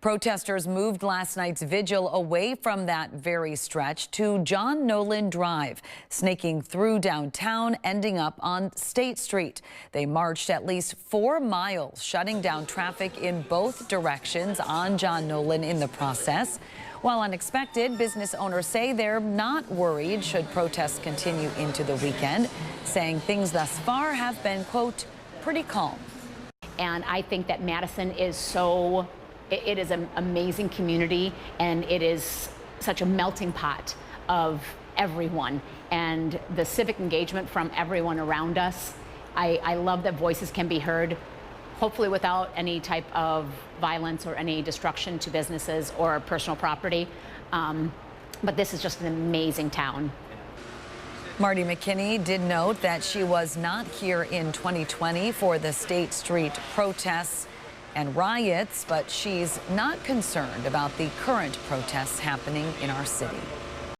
Protesters moved last night's vigil away from that very stretch to John Nolan Drive, snaking through downtown, ending up on State Street. They marched at least 4 miles, shutting down traffic in both directions on John Nolan in the process. While unexpected, business owners say they're not worried should protests continue into the weekend, saying things thus far have been, quote, pretty calm. And I think that Madison is it is an amazing community, and it is such a melting pot of everyone and the civic engagement from everyone around us. I love that voices can be heard, hopefully without any type of violence or any destruction to businesses or personal property. But this is just an amazing town. Marty McKinney did note that she was not here in 2020 for the State Street protests and riots, but she's not concerned about the current protests happening in our city.